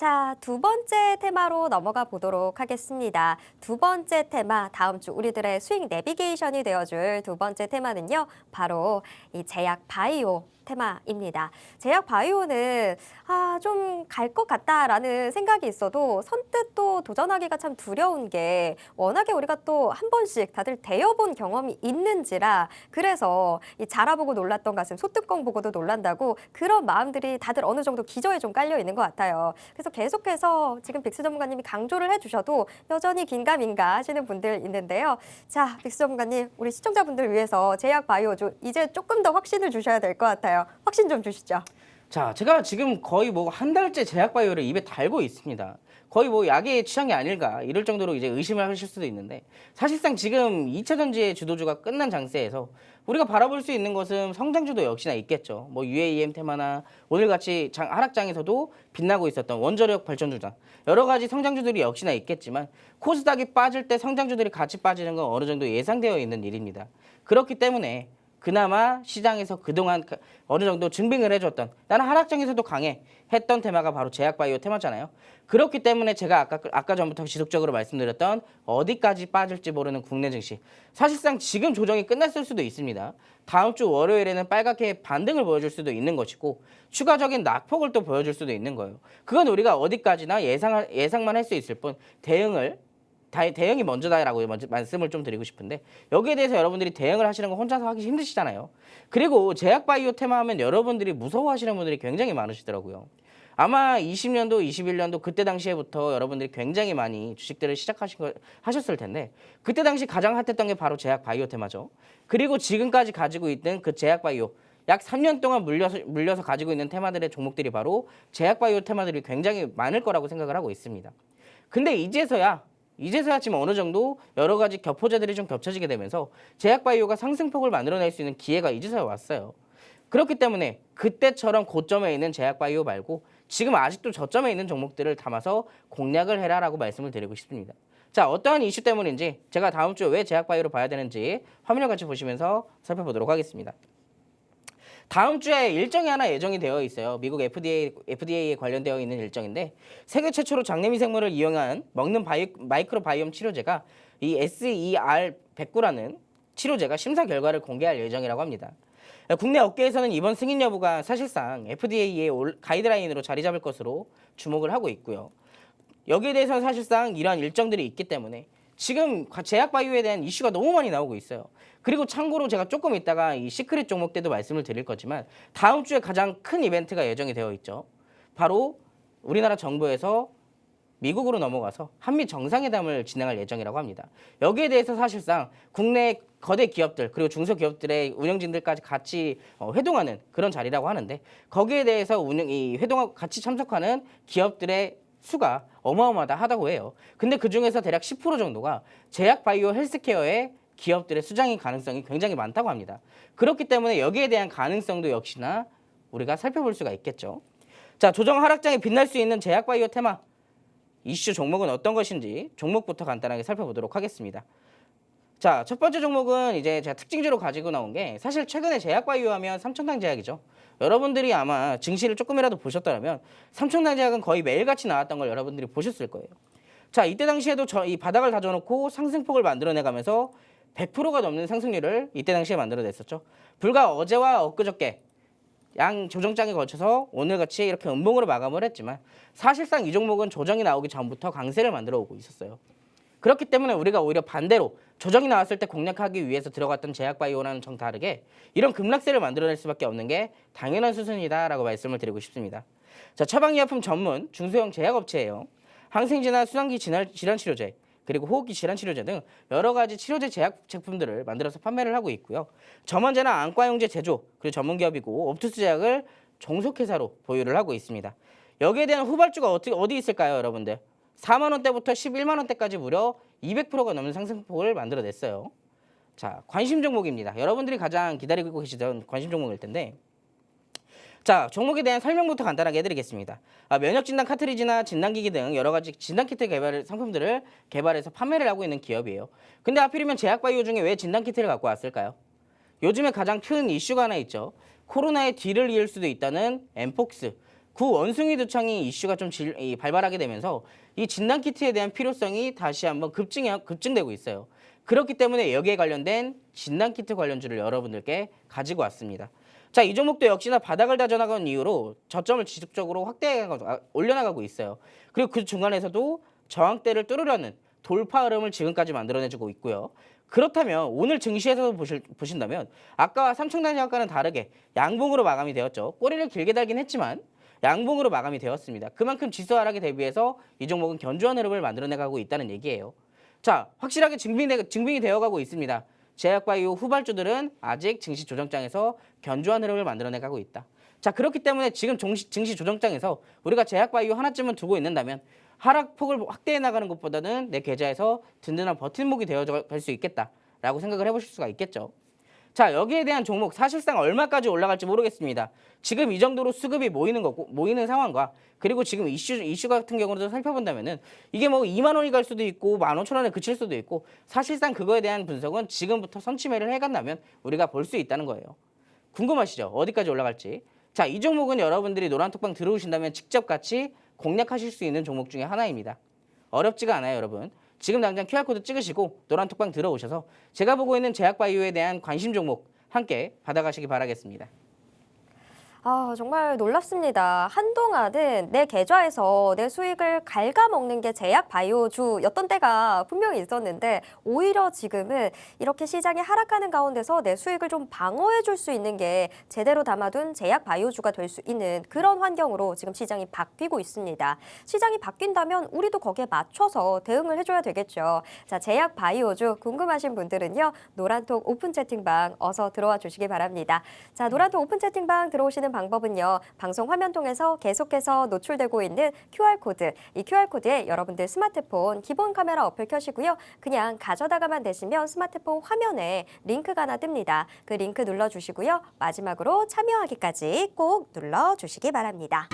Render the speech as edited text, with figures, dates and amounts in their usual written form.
자, 두 번째 테마로 넘어가 보도록 하겠습니다. 두 번째 테마, 다음 주 우리들의 수익 내비게이션이 되어줄 두 번째 테마는요, 바로 이 제약 바이오 테마입니다. 제약 바이오는 좀 갈 것 같다라는 생각이 있어도 선뜻 또 도전하기가 참 두려운 게 워낙에 우리가 또 한 번씩 다들 대여본 경험이 있는지라 그래서 이 자라보고 놀랐던 가슴 소뚜껑 보고도 놀란다고 그런 마음들이 다들 어느 정도 기저에 좀 깔려 있는 것 같아요. 그래서 계속해서 지금 빅스 전문가님이 강조를 해주셔도 여전히 긴가민가 하시는 분들 있는데요. 자, 빅스 전문가님, 우리 시청자분들 위해서 제약 바이오주 이제 조금 더 확신을 주셔야 될 것 같아요. 확신 좀 주시죠. 자, 제가 지금 거의 뭐 한 달째 제약바이오를 입에 달고 있습니다. 거의 뭐 약의 취향이 아닐까 이럴 정도로 이제 의심을 하실 수도 있는데 사실상 지금 2차 전지의 주도주가 끝난 장세에서 우리가 바라볼 수 있는 것은 성장주도 역시나 있겠죠. 뭐 UAM 테마나 오늘같이 하락장에서도 빛나고 있었던 원자력 발전주다. 여러 가지 성장주들이 역시나 있겠지만 코스닥이 빠질 때 성장주들이 같이 빠지는 건 어느 정도 예상되어 있는 일입니다. 그렇기 때문에 그나마 시장에서 그동안 어느 정도 증빙을 해줬던 나는 하락장에서도 강해 했던 테마가 바로 제약바이오 테마잖아요. 그렇기 때문에 제가 아까 전부터 지속적으로 말씀드렸던 어디까지 빠질지 모르는 국내 증시 사실상 지금 조정이 끝났을 수도 있습니다. 다음 주 월요일에는 빨갛게 반등을 보여줄 수도 있는 것이고 추가적인 낙폭을 또 보여줄 수도 있는 거예요. 그건 우리가 어디까지나 예상만 할 수 있을 뿐 대응이 먼저다라고 말씀을 좀 드리고 싶은데 여기에 대해서 여러분들이 대응을 하시는 거 혼자서 하기 힘드시잖아요. 그리고 제약바이오 테마 하면 여러분들이 무서워하시는 분들이 굉장히 많으시더라고요. 아마 20년도, 21년도 그때 당시에부터 여러분들이 굉장히 많이 주식들을 하셨을 텐데 그때 당시 가장 핫했던 게 바로 제약바이오 테마죠. 그리고 지금까지 가지고 있는 그 제약바이오 약 3년 동안 물려서 가지고 있는 테마들의 종목들이 바로 제약바이오 테마들이 굉장히 많을 거라고 생각을 하고 있습니다. 근데 이제서야 지금 어느 정도 여러 가지 겹포자들이 좀 겹쳐지게 되면서 제약바이오가 상승폭을 만들어낼 수 있는 기회가 이제서야 왔어요. 그렇기 때문에 그때처럼 고점에 있는 제약바이오 말고 지금 아직도 저점에 있는 종목들을 담아서 공략을 해라라고 말씀을 드리고 싶습니다. 자, 어떠한 이슈 때문인지 제가 다음 주에 왜 제약바이오를 봐야 되는지 화면을 같이 보시면서 살펴보도록 하겠습니다. 다음 주에 일정이 하나 예정이 되어 있어요. 미국 FDA에 관련되어 있는 일정인데 세계 최초로 장내미생물을 이용한 먹는 마이크로바이옴 치료제가 이 SER109라는 치료제가 심사 결과를 공개할 예정이라고 합니다. 국내 업계에서는 이번 승인 여부가 사실상 FDA의 가이드라인으로 자리 잡을 것으로 주목을 하고 있고요. 여기에 대해서는 사실상 이러한 일정들이 있기 때문에 지금 제약바이오에 대한 이슈가 너무 많이 나오고 있어요. 그리고 참고로 제가 조금 있다가 이 시크릿 종목 때도 말씀을 드릴 거지만 다음 주에 가장 큰 이벤트가 예정이 되어 있죠. 바로 우리나라 정부에서 미국으로 넘어가서 한미 정상회담을 진행할 예정이라고 합니다. 여기에 대해서 사실상 국내 거대 기업들 그리고 중소기업들의 운영진들까지 같이 회동하는 그런 자리라고 하는데 거기에 대해서 이 회동 같이 참석하는 기업들의 수가 어마어마하다고 해요. 근데 그중에서 대략 10% 정도가 제약바이오 헬스케어의 기업들의 수장인 가능성이 굉장히 많다고 합니다. 그렇기 때문에 여기에 대한 가능성도 역시나 우리가 살펴볼 수가 있겠죠. 자, 조정 하락장에 빛날 수 있는 제약바이오 테마 이슈 종목은 어떤 것인지 종목부터 간단하게 살펴보도록 하겠습니다. 자, 첫 번째 종목은 이제 제가 특징주로 가지고 나온 게 사실 최근에 제약바이오 하면 삼천당 제약이죠. 여러분들이 아마 증시를 조금이라도 보셨다면 삼천당 제약은 거의 매일같이 나왔던 걸 여러분들이 보셨을 거예요. 자, 이때 당시에도 이 바닥을 다져놓고 상승폭을 만들어내가면서 100%가 넘는 상승률을 이때 당시에 만들어냈었죠. 불과 어제와 엊그저께 양 조정장에 걸쳐서 오늘같이 이렇게 음봉으로 마감을 했지만 사실상 이 종목은 조정이 나오기 전부터 강세를 만들어 오고 있었어요. 그렇기 때문에 우리가 오히려 반대로 조정이 나왔을 때 공략하기 위해서 들어갔던 제약바이오와는 정다르게 이런 급락세를 만들어낼 수밖에 없는 게 당연한 수순이다라고 말씀을 드리고 싶습니다. 자, 처방의약품 전문 중소형 제약업체예요. 항생제나 수상기 질환치료제 그리고 호흡기 질환치료제 등 여러 가지 치료제 제약 제품들을 만들어서 판매를 하고 있고요. 점원제나 안과용제 제조 그리고 전문기업이고 옵투스 제약을 종속회사로 보유를 하고 있습니다. 여기에 대한 후발주가 어디 있을까요, 여러분들? 4만 원대부터 11만 원대까지 무려 200%가 넘는 상승폭을 만들어냈어요. 자, 관심 종목입니다. 여러분들이 가장 기다리고 계시던 관심 종목일 텐데 자, 종목에 대한 설명부터 간단하게 해드리겠습니다. 면역진단 카트리지나 진단기기 등 여러 가지 진단키트 상품들을 개발해서 판매를 하고 있는 기업이에요. 근데 하필이면 제약바이오 중에 왜 진단키트를 갖고 왔을까요? 요즘에 가장 큰 이슈가 하나 있죠. 코로나의 뒤를 이을 수도 있다는 엠폭스, 구 원숭이 두창이 이슈가 좀 발발하게 되면서 이 진단 키트에 대한 필요성이 다시 한번 급증되고 있어요. 그렇기 때문에 여기에 관련된 진단 키트 관련주를 여러분들께 가지고 왔습니다. 자, 이 종목도 역시나 바닥을 다져나가는 이유로 저점을 지속적으로 올려나가고 있어요. 그리고 그 중간에서도 저항대를 뚫으려는 돌파 흐름을 지금까지 만들어내주고 있고요. 그렇다면 오늘 증시에서 보신다면 아까와 삼청단제약과는 다르게 양봉으로 마감이 되었죠. 꼬리를 길게 달긴 했지만 양봉으로 마감이 되었습니다. 그만큼 지수 하락에 대비해서 이 종목은 견조한 흐름을 만들어내가고 있다는 얘기예요. 자, 확실하게 증빙이 되어가고 있습니다. 제약바이오 후발주들은 아직 증시 조정장에서 견조한 흐름을 만들어내가고 있다. 자, 그렇기 때문에 지금 증시 조정장에서 우리가 제약바이오 하나쯤은 두고 있는다면 하락폭을 확대해 나가는 것보다는 내 계좌에서 든든한 버팀목이 되어갈 수 있겠다라고 생각을 해보실 수가 있겠죠. 자, 여기에 대한 종목 사실상 얼마까지 올라갈지 모르겠습니다. 지금 이 정도로 수급이 모이는 상황과 그리고 지금 이슈 같은 경우도 살펴본다면은 이게 뭐 2만 원이 갈 수도 있고 15,000원에 그칠 수도 있고 사실상 그거에 대한 분석은 지금부터 선취매를 해간다면 우리가 볼 수 있다는 거예요. 궁금하시죠? 어디까지 올라갈지. 자, 이 종목은 여러분들이 노란톡방 들어오신다면 직접 같이 공략하실 수 있는 종목 중에 하나입니다. 어렵지가 않아요, 여러분. 지금 당장 QR코드 찍으시고 노란톡방 들어오셔서 제가 보고 있는 제약바이오에 대한 관심 종목 함께 받아가시기 바라겠습니다. 정말 놀랍습니다. 한동안은 내 계좌에서 내 수익을 갉아먹는 게 제약 바이오주였던 때가 분명히 있었는데 오히려 지금은 이렇게 시장이 하락하는 가운데서 내 수익을 좀 방어해 줄 수 있는 게 제대로 담아둔 제약 바이오주가 될 수 있는 그런 환경으로 지금 시장이 바뀌고 있습니다. 시장이 바뀐다면 우리도 거기에 맞춰서 대응을 해줘야 되겠죠. 자, 제약 바이오주 궁금하신 분들은요. 노란톡 오픈 채팅방 어서 들어와 주시기 바랍니다. 자, 노란톡 오픈 채팅방 들어오시는 방법은요. 방송 화면 통해서 계속해서 노출되고 있는 QR코드, 이 QR코드에 여러분들 스마트폰 기본 카메라 어플 켜시고요. 그냥 가져다가만 되시면 스마트폰 화면에 링크가 하나 뜹니다. 그 링크 눌러주시고요. 마지막으로 참여하기까지 꼭 눌러주시기 바랍니다.